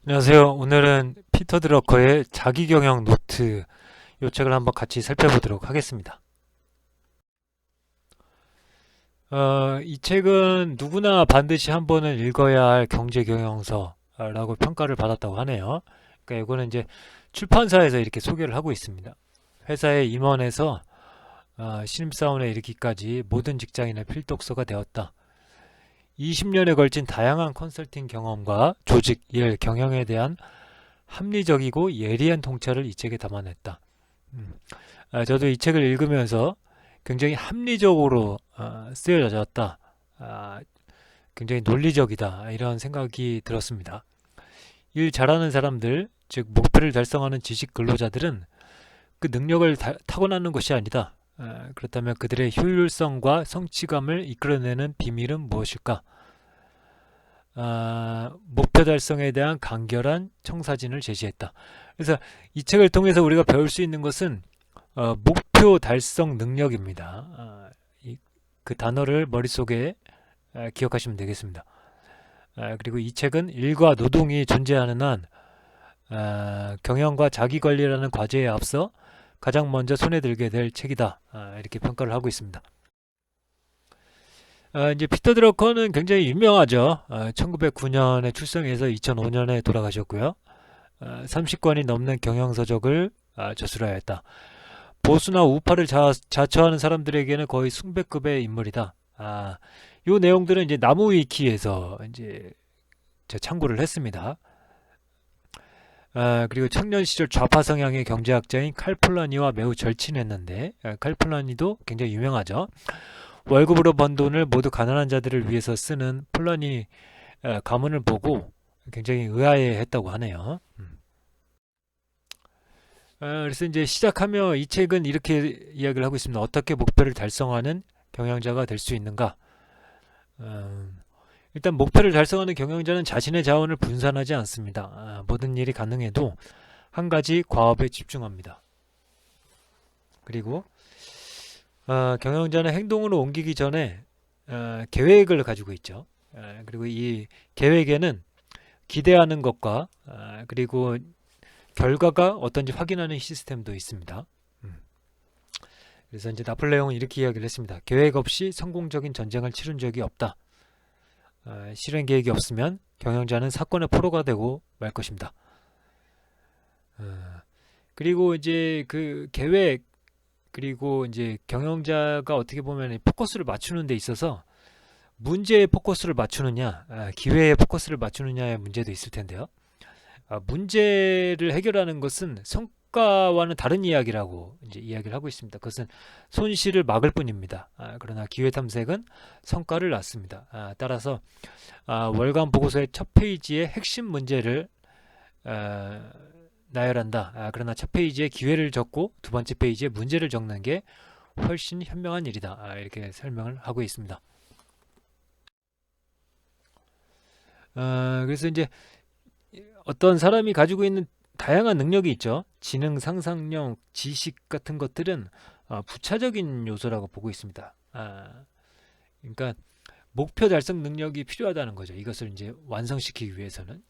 안녕하세요. 오늘은 피터 드러커의 자기경영 노트 이 책을 한번 같이 살펴보도록 하겠습니다. 이 책은 누구나 반드시 한 번은 읽어야 할 경제경영서라고 평가를 받았다고 하네요. 그러니까 이거는 이제 출판사에서 이렇게 소개를 하고 있습니다. 회사에 임원해서 신입사원에 이르기까지 모든 직장인의 필독서가 되었다. 20년에 걸친 다양한 컨설팅 경험과 조직, 일, 경영에 대한 합리적이고 예리한 통찰을 이 책에 담아냈다. 음. 저도 이 책을 읽으면서 굉장히 합리적으로 쓰여졌다. 아, 굉장히 논리적이다. 이런 생각이 들었습니다. 일 잘하는 사람들, 즉 목표를 달성하는 지식 근로자들은 그 능력을 타고나는 것이 아니다. 그렇다면 그들의 효율성과 성취감을 이끌어내는 비밀은 무엇일까? 목표 달성에 대한 간결한 청사진을 제시했다. 그래서 이 책을 통해서 우리가 배울 수 있는 것은 목표 달성 능력입니다. 그 단어를 머릿속에 기억하시면 되겠습니다. 그리고 이 책은 일과 노동이 존재하는 한 경영과 자기관리라는 과제에 앞서 가장 먼저 손에 들게 될 책이다. 이렇게 평가를 하고 있습니다. 이제 피터 드러커는 굉장히 유명하죠. 1909년에 출생해서 2005년에 돌아가셨고요. 30권이 넘는 경영서적을 저술하였다. 보수나 우파를 자처하는 사람들에게는 거의 숭배급의 인물이다. 요 내용들은 이제 나무위키에서 이제 제가 참고를 했습니다. 그리고 청년 시절 좌파 성향의 경제학자인 칼플라니와 매우 절친했는데, 칼플라니도 굉장히 유명하죠. 월급으로 번 돈을 모두 가난한 자들을 위해서 쓰는 플라니 가문을 보고 굉장히 의아해했다고 하네요. 그래서 이제 시작하며 이 책은 이렇게 이야기를 하고 있습니다. 어떻게 목표를 달성하는 경영자가 될 수 있는가? 일단 목표를 달성하는 경영자는 자신의 자원을 분산하지 않습니다. 모든 일이 가능해도 한 가지 과업에 집중합니다. 그리고 경영자는 행동으로 옮기기 전에 계획을 가지고 있죠. 그리고 이 계획에는 기대하는 것과 그리고 결과가 어떤지 확인하는 시스템도 있습니다. 그래서 이제 나폴레옹은 이렇게 이야기를 했습니다. 계획 없이 성공적인 전쟁을 치른 적이 없다. 실행 계획이 없으면 경영자는 사건의 포로가 되고 말 것입니다. 그리고 이제 그 계획 그리고 이제 경영자가 어떻게 보면 포커스를 맞추는 데 있어서 문제에 포커스를 맞추느냐, 기회에 포커스를 맞추느냐의 문제도 있을 텐데요. 문제를 해결하는 것은 성과와는 다른 이야기라고 이제 이야기를 하고 있습니다. 그것은 손실을 막을 뿐입니다. 그러나 기회 탐색은 성과를 낳습니다. 따라서 월간 보고서의 첫 페이지에 핵심 문제를 나열한다. 그러나 첫 페이지에 기회를 적고 두 번째 페이지에 문제를 적는 게 훨씬 현명한 일이다. 이렇게 설명을 하고 있습니다. 그래서 이제 어떤 사람이 가지고 있는 다양한 능력이 있죠. 지능, 상상력, 지식 같은 것들은 부차적인 요소라고 보고 있습니다. 그러니까 목표 달성 능력이 필요하다는 거죠. 이것을 이제 완성시키기 위해서는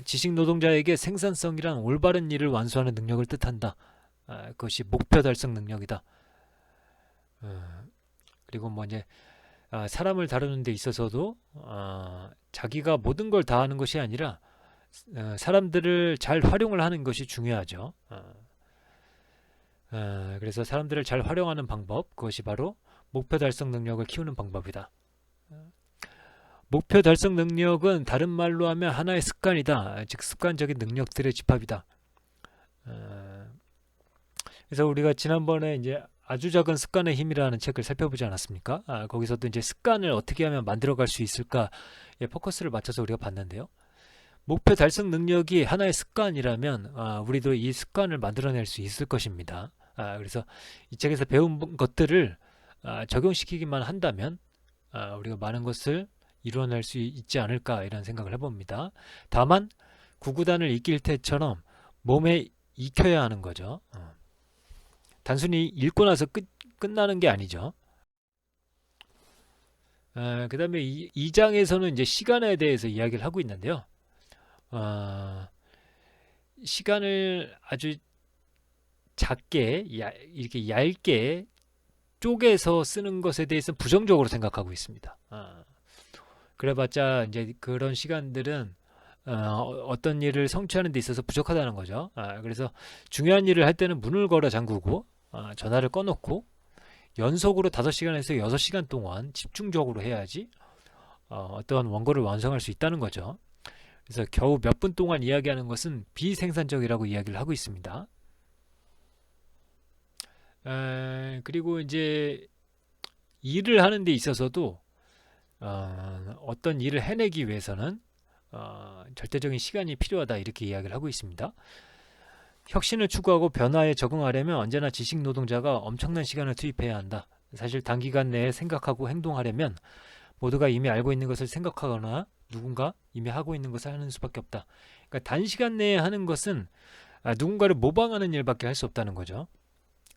지식 노동자에게 생산성이란 올바른 일을 완수하는 능력을 뜻한다. 그것이 목표 달성 능력이다. 그리고 뭐 이제 사람을 다루는 데 있어서도 자기가 모든 걸 다 하는 것이 아니라 사람들을 잘 활용을 하는 것이 중요하죠. 그래서 사람들을 잘 활용하는 방법, 그것이 바로 목표 달성 능력을 키우는 방법이다. 목표 달성 능력은 다른 말로 하면 하나의 습관이다. 즉 습관적인 능력들의 집합이다. 그래서 우리가 지난번에 이제 아주 작은 습관의 힘이라는 책을 살펴보지 않았습니까? 거기서도 이제 습관을 어떻게 하면 만들어갈 수 있을까에 포커스를 맞춰서 우리가 봤는데요. 목표 달성 능력이 하나의 습관이라면 우리도 이 습관을 만들어낼 수 있을 것입니다. 그래서 이 책에서 배운 것들을 적용시키기만 한다면 우리가 많은 것을 이뤄낼 수 있지 않을까 이런 생각을 해봅니다. 다만 구구단을 익힐 때처럼 몸에 익혀야 하는 거죠. 단순히 읽고 나서 끝나는 게 아니죠. 그 다음에 이 장에서는 이제 시간에 대해서 이야기를 하고 있는데요. 어, 시간을 아주 작게 이렇게 얇게 쪼개서 쓰는 것에 대해서 부정적으로 생각하고 있습니다. 그래봤자 이제 그런 시간들은 어떤 일을 성취하는 데 있어서 부족하다는 거죠. 그래서 중요한 일을 할 때는 문을 걸어 잠그고 전화를 꺼놓고 연속으로 5시간에서 6시간 동안 집중적으로 해야지 어떤 원고를 완성할 수 있다는 거죠. 그래서 겨우 몇 분 동안 이야기하는 것은 비생산적이라고 이야기를 하고 있습니다. 그리고 이제 일을 하는 데 있어서도 어떤 일을 해내기 위해서는 절대적인 시간이 필요하다 이렇게 이야기를 하고 있습니다. 혁신을 추구하고 변화에 적응하려면 언제나 지식 노동자가 엄청난 시간을 투입해야 한다. 사실 단기간 내에 생각하고 행동하려면 모두가 이미 알고 있는 것을 생각하거나 누군가 이미 하고 있는 것을 하는 수밖에 없다. 그러니까 단시간 내에 하는 것은 누군가를 모방하는 일밖에 할 수 없다는 거죠.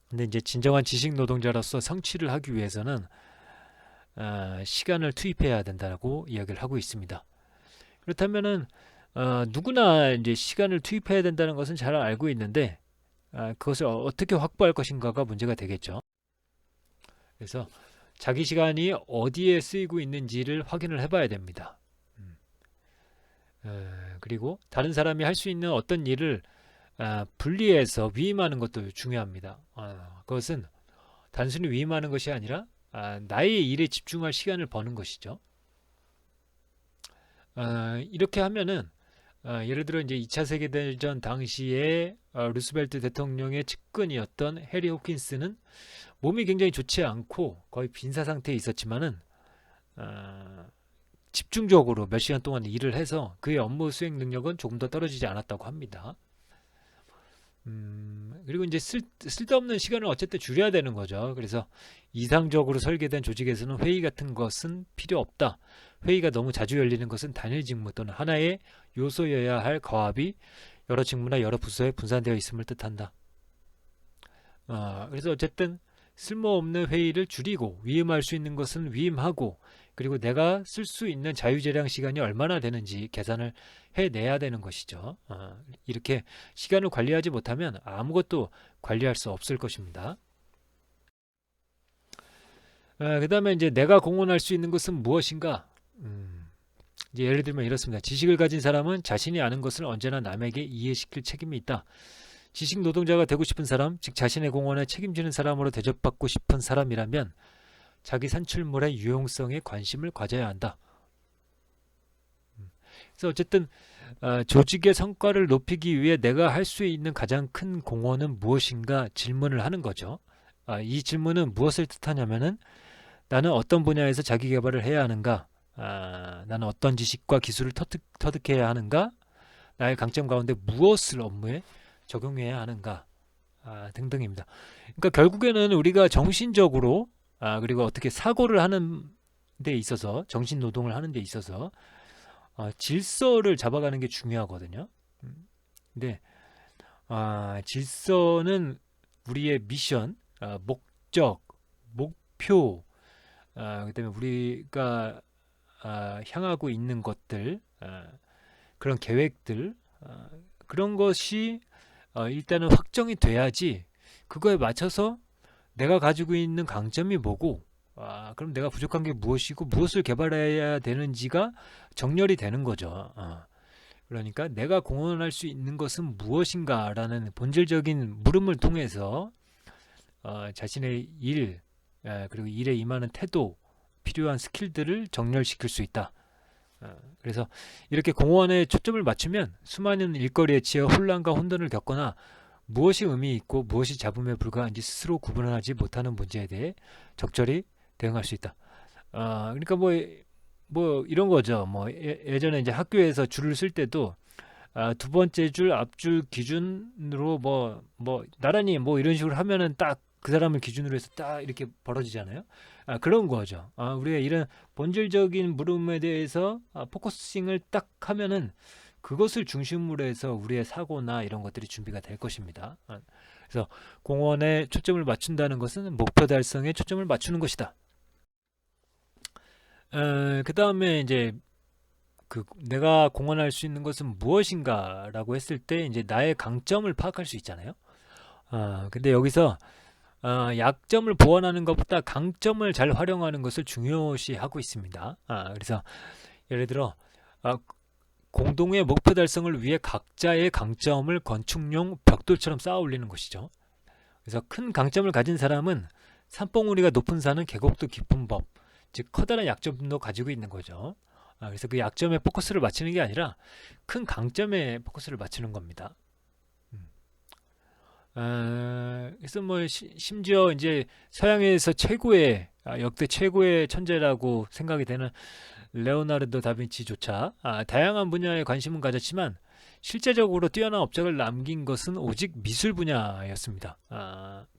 근데 이제 진정한 지식 노동자로서 성취를 하기 위해서는 시간을 투입해야 된다고 이야기를 하고 있습니다. 그렇다면은 누구나 이제 시간을 투입해야 된다는 것은 잘 알고 있는데 그것을 어떻게 확보할 것인가가 문제가 되겠죠. 그래서 자기 시간이 어디에 쓰이고 있는지를 확인을 해봐야 됩니다. 그리고 다른 사람이 할 수 있는 어떤 일을 분리해서 위임하는 것도 중요합니다. 그것은 단순히 위임하는 것이 아니라 나의 일에 집중할 시간을 버는 것이죠. 이렇게 하면은 예를 들어 이제 2차 세계대전 당시에 루스벨트 대통령의 측근이었던 해리 호킨스는 몸이 굉장히 좋지 않고 거의 빈사 상태에 있었지만은 집중적으로 몇 시간 동안 일을 해서 그의 업무 수행 능력은 조금 더 떨어지지 않았다고 합니다. 그리고 이제 쓸데없는 시간을 어쨌든 줄여야 되는 거죠. 그래서 이상적으로 설계된 조직에서는 회의 같은 것은 필요 없다. 회의가 너무 자주 열리는 것은 단일 직무 또는 하나의 요소여야 할 과업이 여러 직무나 여러 부서에 분산되어 있음을 뜻한다. 그래서 어쨌든 쓸모없는 회의를 줄이고 위임할 수 있는 것은 위임하고 그리고 내가 쓸 수 있는 자유재량 시간이 얼마나 되는지 계산을 해내야 되는 것이죠. 이렇게 시간을 관리하지 못하면 아무것도 관리할 수 없을 것입니다. 그 다음에 이제 내가 공헌할 수 있는 것은 무엇인가? 이제 예를 들면 이렇습니다. 지식을 가진 사람은 자신이 아는 것을 언제나 남에게 이해시킬 책임이 있다. 지식 노동자가 되고 싶은 사람, 즉 자신의 공헌에 책임지는 사람으로 대접받고 싶은 사람이라면 자기 산출물의 유용성에 관심을 가져야 한다. 그래서 어쨌든 조직의 성과를 높이기 위해 내가 할 수 있는 가장 큰 공헌은 무엇인가 질문을 하는 거죠. 이 질문은 무엇을 뜻하냐면은 나는 어떤 분야에서 자기 개발을 해야 하는가? 나는 어떤 지식과 기술을 터득해야 하는가? 나의 강점 가운데 무엇을 업무에 적용해야 하는가? 등등입니다. 그러니까 결국에는 우리가 정신적으로 그리고 어떻게 사고를 하는 데 있어서 정신 노동을 하는 데 있어서 질서를 잡아가는 게 중요하거든요. 근데 질서는 우리의 미션, 목적, 목표, 그다음에 우리가 향하고 있는 것들, 그런 계획들, 그런 것이 일단은 확정이 돼야지 그거에 맞춰서 내가 가지고 있는 강점이 뭐고 그럼 내가 부족한 게 무엇이고 무엇을 개발해야 되는지가 정렬이 되는 거죠. 그러니까 내가 공헌할 수 있는 것은 무엇인가라는 본질적인 물음을 통해서 자신의 일 그리고 일에 임하는 태도 필요한 스킬들을 정렬시킬 수 있다. 그래서 이렇게 공헌에 초점을 맞추면 수많은 일거리에 치여 혼란과 혼돈을 겪거나 무엇이 의미 있고 무엇이 잡음에 불과한지 스스로 구분하지 못하는 문제에 대해 적절히 대응할 수 있다. 그러니까 뭐 이런 거죠. 뭐 예전에 이제 학교에서 줄을 쓸 때도 두 번째 줄 앞줄 기준으로 뭐 나란히 뭐 이런 식으로 하면은 딱 그 사람을 기준으로 해서 딱 이렇게 벌어지잖아요. 그런 거죠. 우리가 이런 본질적인 물음에 대해서 포커싱을 딱 하면은 그것을 중심으로 해서 우리의 사고나 이런 것들이 준비가 될 것입니다. 그래서 공헌에 초점을 맞춘다는 것은 목표 달성에 초점을 맞추는 것이다. 그 다음에 이제 그 내가 공헌할 수 있는 것은 무엇인가라고 했을 때 이제 나의 강점을 파악할 수 있잖아요. 근데 여기서 약점을 보완하는 것보다 강점을 잘 활용하는 것을 중요시하고 있습니다. 그래서 예를 들어 아, 공동의 목표 달성을 위해 각자의 강점을 건축용 벽돌처럼 쌓아 올리는 것이죠. 그래서 큰 강점을 가진 사람은 산봉우리가 높은 산은 계곡도 깊은 법, 즉 커다란 약점도 가지고 있는 거죠. 그래서 그 약점에 포커스를 맞추는 게 아니라 큰 강점에 포커스를 맞추는 겁니다. 그래서 뭐 심지어 이제 서양에서 최고의 역대 최고의 천재라고 생각이 되는 레오나르도 다빈치조차 다양한 분야에 관심은 가졌지만 실제적으로 뛰어난 업적을 남긴 것은 오직 미술 분야였습니다.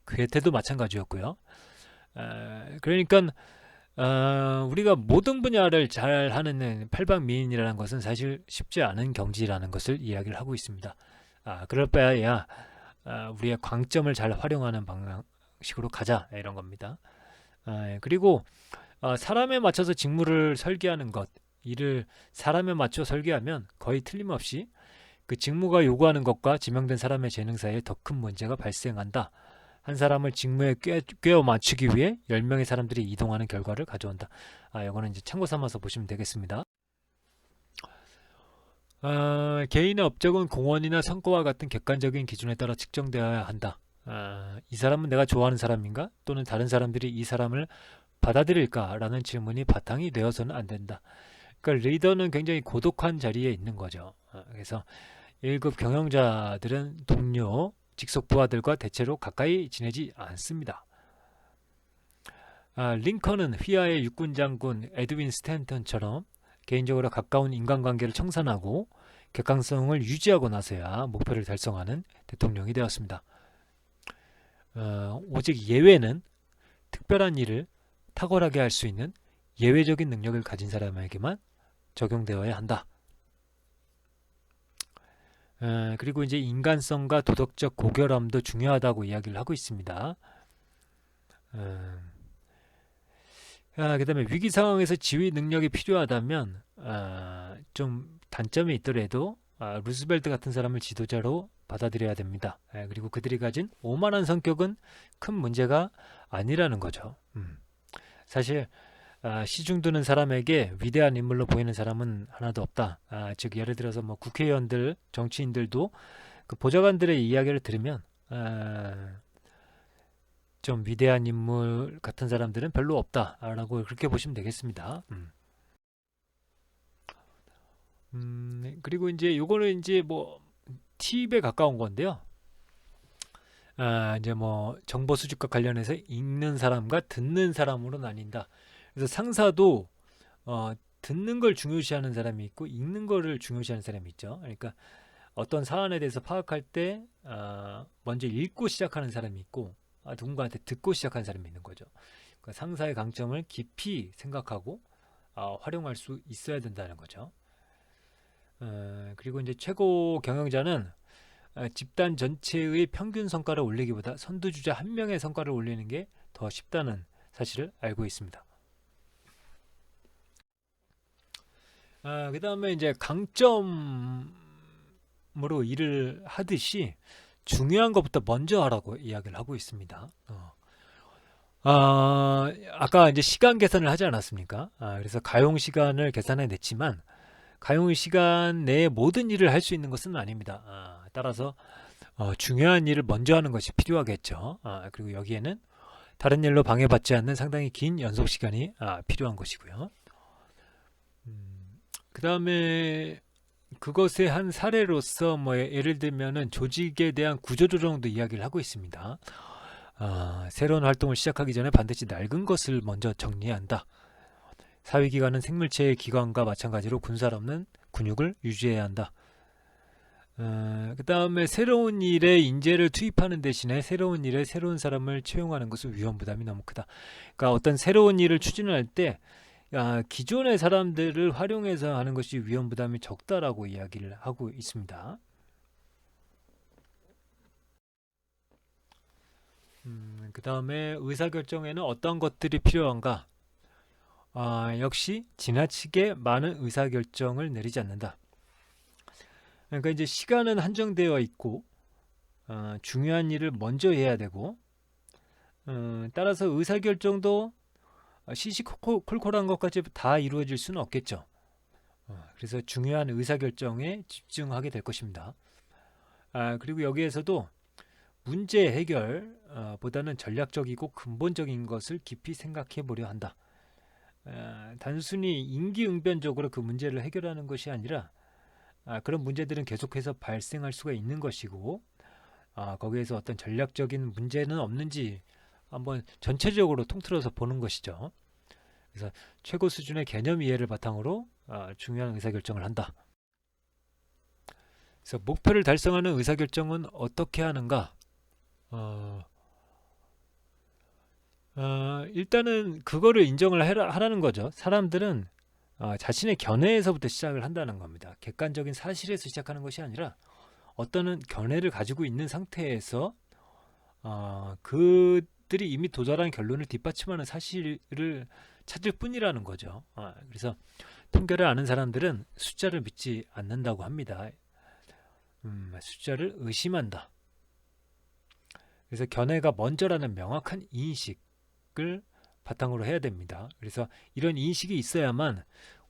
괴테도 마찬가지였고요. 그러니까 우리가 모든 분야를 잘 하는 팔방미인이라는 것은 사실 쉽지 않은 경지라는 것을 이야기를 하고 있습니다. 그럴 바에야 우리의 강점을 잘 활용하는 방식으로 가자 이런 겁니다. 그리고 사람에 맞춰서 직무를 설계하는 것, 이를 사람에 맞춰 설계하면 거의 틀림없이 그 직무가 요구하는 것과 지명된 사람의 재능 사이에 더 큰 문제가 발생한다. 한 사람을 직무에 꿰어 맞추기 위해 10명의 사람들이 이동하는 결과를 가져온다. 이거는 이제 참고 삼아서 보시면 되겠습니다. 개인의 업적은 공헌이나 성과와 같은 객관적인 기준에 따라 측정되어야 한다. 이 사람은 내가 좋아하는 사람인가? 또는 다른 사람들이 이 사람을 받아들일까? 라는 질문이 바탕이 되어서는 안 된다. 그러니까 리더는 굉장히 고독한 자리에 있는 거죠. 그래서 1급 경영자들은 동료, 직속 부하들과 대체로 가까이 지내지 않습니다. 링컨은 휘하의 육군 장군 에드윈 스탠턴처럼 개인적으로 가까운 인간관계를 청산하고 객관성을 유지하고 나서야 목표를 달성하는 대통령이 되었습니다. 오직 예외는 특별한 일을 탁월하게 할 수 있는 예외적인 능력을 가진 사람에게만 적용되어야 한다. 그리고 이제 인간성과 도덕적 고결함도 중요하다고 이야기를 하고 있습니다. 그 다음에 위기 상황에서 지휘 능력이 필요하다면 좀 단점이 있더라도 루스벨트 같은 사람을 지도자로 받아들여야 됩니다. 그리고 그들이 가진 오만한 성격은 큰 문제가 아니라는 거죠. 사실 시중 드는 사람에게 위대한 인물로 보이는 사람은 하나도 없다. 즉 예를 들어서 뭐 국회의원들, 정치인들도 그 보좌관들의 이야기를 들으면 좀 위대한 인물 같은 사람들은 별로 없다라고 그렇게 보시면 되겠습니다. 그리고 이제 요거는 이제 뭐 팁에 가까운 건데요. 이제 뭐 정보 수집과 관련해서 읽는 사람과 듣는 사람으로 나뉜다. 그래서 상사도 듣는 걸 중요시하는 사람이 있고 읽는 거를 중요시하는 사람이 있죠. 그러니까 어떤 사안에 대해서 파악할 때 먼저 읽고 시작하는 사람이 있고 누군가한테 듣고 시작하는 사람이 있는 거죠. 그러니까 상사의 강점을 깊이 생각하고 활용할 수 있어야 된다는 거죠. 그리고 이제 최고 경영자는 집단 전체의 평균 성과를 올리기보다 선두주자 한 명의 성과를 올리는 게 더 쉽다는 사실을 알고 있습니다. 그 다음에 이제 강점으로 일을 하듯이 중요한 것부터 먼저 하라고 이야기를 하고 있습니다. 아까 이제 시간 계산을 하지 않았습니까? 그래서 가용 시간을 계산해 냈지만 가용 시간 내에 모든 일을 할 수 있는 것은 아닙니다. 따라서 중요한 일을 먼저 하는 것이 필요하겠죠. 그리고 여기에는 다른 일로 방해받지 않는 상당히 긴 연속 시간이 필요한 것이고요. 그 다음에 그것의 한 사례로서 뭐 예를 들면은 조직에 대한 구조조정도 이야기를 하고 있습니다. 새로운 활동을 시작하기 전에 반드시 낡은 것을 먼저 정리해야 한다. 사회기관은 생물체의 기관과 마찬가지로 군살 없는 근육을 유지해야 한다. 그 다음에 새로운 일에 인재를 투입하는 대신에 새로운 일에 새로운 사람을 채용하는 것은 위험 부담이 너무 크다. 그러니까 어떤 새로운 일을 추진할 때 기존의 사람들을 활용해서 하는 것이 위험 부담이 적다라고 이야기를 하고 있습니다. 그 다음에 의사결정에는 어떤 것들이 필요한가? 역시 지나치게 많은 의사결정을 내리지 않는다. 그러니까 이제 시간은 한정되어 있고 중요한 일을 먼저 해야 되고 따라서 의사결정도 시시콜콜한 것까지 다 이루어질 수는 없겠죠. 그래서 중요한 의사결정에 집중하게 될 것입니다. 그리고 여기에서도 문제 해결 보다는 전략적이고 근본적인 것을 깊이 생각해 보려 한다. 단순히 임기응변적으로 그 문제를 해결하는 것이 아니라 그런 문제들은 계속해서 발생할 수가 있는 것이고 거기에서 어떤 전략적인 문제는 없는지 한번 전체적으로 통틀어서 보는 것이죠. 그래서 최고 수준의 개념 이해를 바탕으로 중요한 의사결정을 한다. 그래서 목표를 달성하는 의사결정은 어떻게 하는가? 일단은 그거를 인정을 하라는 거죠. 사람들은 자신의 견해에서부터 시작을 한다는 겁니다. 객관적인 사실에서 시작하는 것이 아니라 어떤 견해를 가지고 있는 상태에서 그들이 이미 도달한 결론을 뒷받침하는 사실을 찾을 뿐이라는 거죠. 그래서 통계를 아는 사람들은 숫자를 믿지 않는다고 합니다. 숫자를 의심한다. 그래서 견해가 먼저라는 명확한 인식을 바탕으로 해야 됩니다. 그래서 이런 인식이 있어야만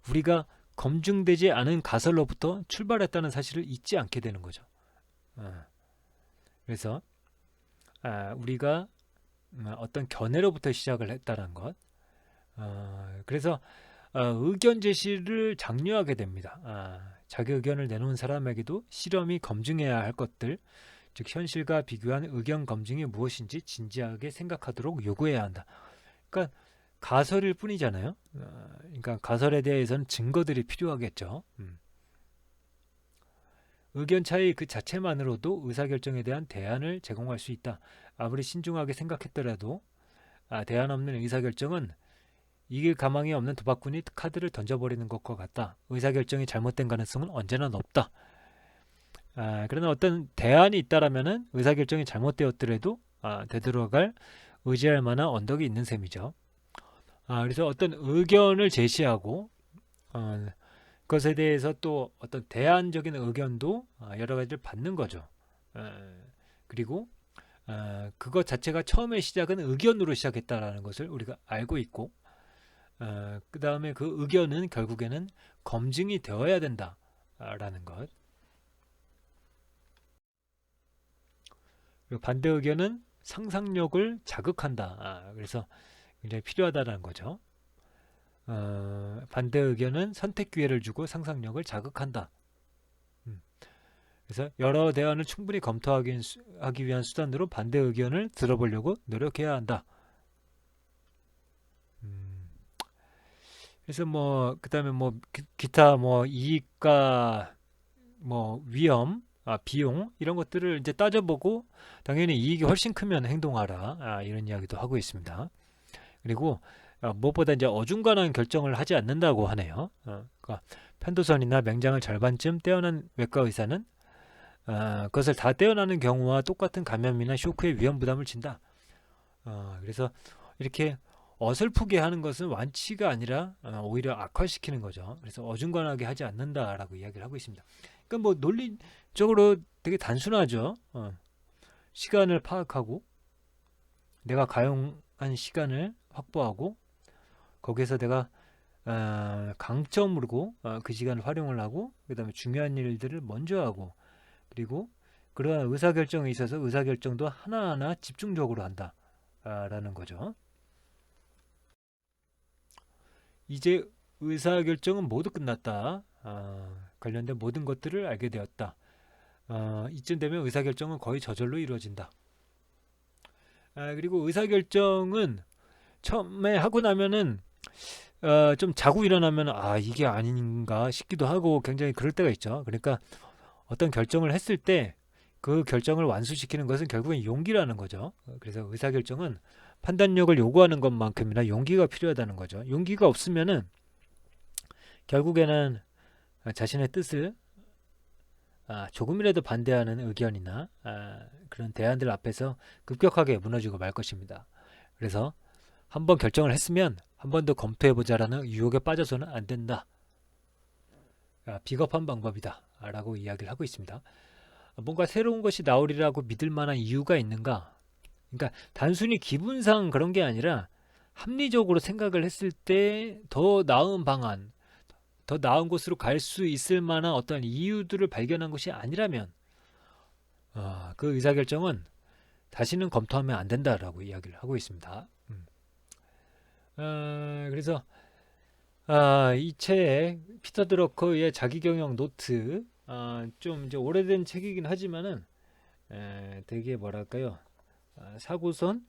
우리가 검증되지 않은 가설로부터 출발했다는 사실을 잊지 않게 되는 거죠. 그래서 우리가 어떤 견해로부터 시작을 했다는 것. 그래서 의견 제시를 장려하게 됩니다. 자기 의견을 내놓은 사람에게도 실험이 검증해야 할 것들, 즉 현실과 비교한 의견 검증이 무엇인지 진지하게 생각하도록 요구해야 한다. 그러니까 가설일 뿐이잖아요. 그러니까 가설에 대해서는 증거들이 필요하겠죠. 의견 차이 그 자체만으로도 의사결정에 대한 대안을 제공할 수 있다. 아무리 신중하게 생각했더라도 대안 없는 의사결정은 이길 가망이 없는 도박꾼이 카드를 던져버리는 것과 같다. 의사결정이 잘못된 가능성은 언제나 높다. 그러나 어떤 대안이 있다라면은 의사결정이 잘못되었더라도 되돌아갈 의지할 만한 언덕이 있는 셈이죠. 그래서 어떤 의견을 제시하고 그것에 대해서 또 어떤 대안적인 의견도 여러 가지를 받는 거죠. 그리고 그것 자체가 처음에 시작은 의견으로 시작했다라는 것을 우리가 알고 있고 그 다음에 그 의견은 결국에는 검증이 되어야 된다라는 것. 그리고 반대 의견은 상상력을 자극한다. 그래서 굉장히 필요하다는 거죠. 반대 의견은 선택 기회를 주고 상상력을 자극한다. 그래서 여러 대안을 충분히 검토하기 위한 수단으로 반대 의견을 들어보려고 노력해야 한다. 그래서 뭐 그다음에 뭐 기타 뭐 이익과 뭐 위험, 비용 이런 것들을 이제 따져보고 당연히 이익이 훨씬 크면 행동하라. 이런 이야기도 하고 있습니다. 그리고 무엇보다 이제 어중간한 결정을 하지 않는다고 하네요. 그러니까 편도선이나 맹장을 절반쯤 떼어난 외과 의사는 그것을 다 떼어나는 경우와 똑같은 감염이나 쇼크의 위험 부담을 진다. 그래서 이렇게 어설프게 하는 것은 완치가 아니라 오히려 악화시키는 거죠. 그래서 어중간하게 하지 않는다라고 이야기를 하고 있습니다. 그러니까 뭐 논리적으로 되게 단순하죠. 시간을 파악하고 내가 가용한 시간을 확보하고 거기에서 내가 강점으로 그 시간을 활용을 하고 그 다음에 중요한 일들을 먼저 하고 그리고 그러한 의사결정에 있어서 의사결정도 하나하나 집중적으로 한다 라는 거죠. 이제 의사결정은 모두 끝났다. 관련된 모든 것들을 알게 되었다. 이쯤 되면 의사결정은 거의 저절로 이루어진다. 그리고 의사결정은 처음에 하고 나면은 좀 자고 일어나면 이게 아닌가 싶기도 하고 굉장히 그럴 때가 있죠. 그러니까 어떤 결정을 했을 때 그 결정을 완수시키는 것은 결국엔 용기라는 거죠. 그래서 의사결정은 판단력을 요구하는 것만큼이나 용기가 필요하다는 거죠. 용기가 없으면은 결국에는 자신의 뜻을 조금이라도 반대하는 의견이나 그런 대안들 앞에서 급격하게 무너지고 말 것입니다. 그래서 한번 결정을 했으면 한 번 더 검토해보자라는 유혹에 빠져서는 안 된다. 비겁한 방법이다 라고 이야기를 하고 있습니다. 뭔가 새로운 것이 나오리라고 믿을 만한 이유가 있는가? 그러니까 단순히 기분상 그런 게 아니라 합리적으로 생각을 했을 때 더 나은 방안, 더 나은 곳으로 갈 수 있을 만한 어떤 이유들을 발견한 것이 아니라면 그 의사결정은 다시는 검토하면 안 된다라고 이야기를 하고 있습니다. 그래서 이 책 피터 드러커의 자기경영 노트, 좀 이제 오래된 책이긴 하지만은 되게 뭐랄까요, 사고선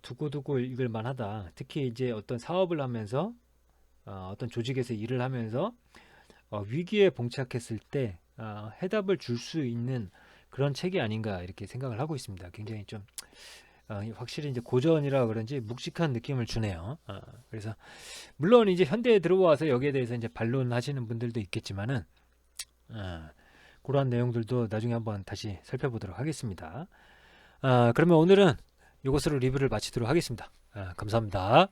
두고두고 읽을 만하다. 특히 이제 어떤 사업을 하면서 어떤 조직에서 일을 하면서 위기에 봉착했을 때 해답을 줄 수 있는 그런 책이 아닌가 이렇게 생각을 하고 있습니다. 굉장히 좀 확실히 이제 고전이라 그런지 묵직한 느낌을 주네요. 그래서 물론 이제 현대에 들어와서 여기에 대해서 이제 반론하시는 분들도 있겠지만은 그러한 내용들도 나중에 한번 다시 살펴보도록 하겠습니다. 그러면 오늘은 이것으로 리뷰를 마치도록 하겠습니다. 감사합니다.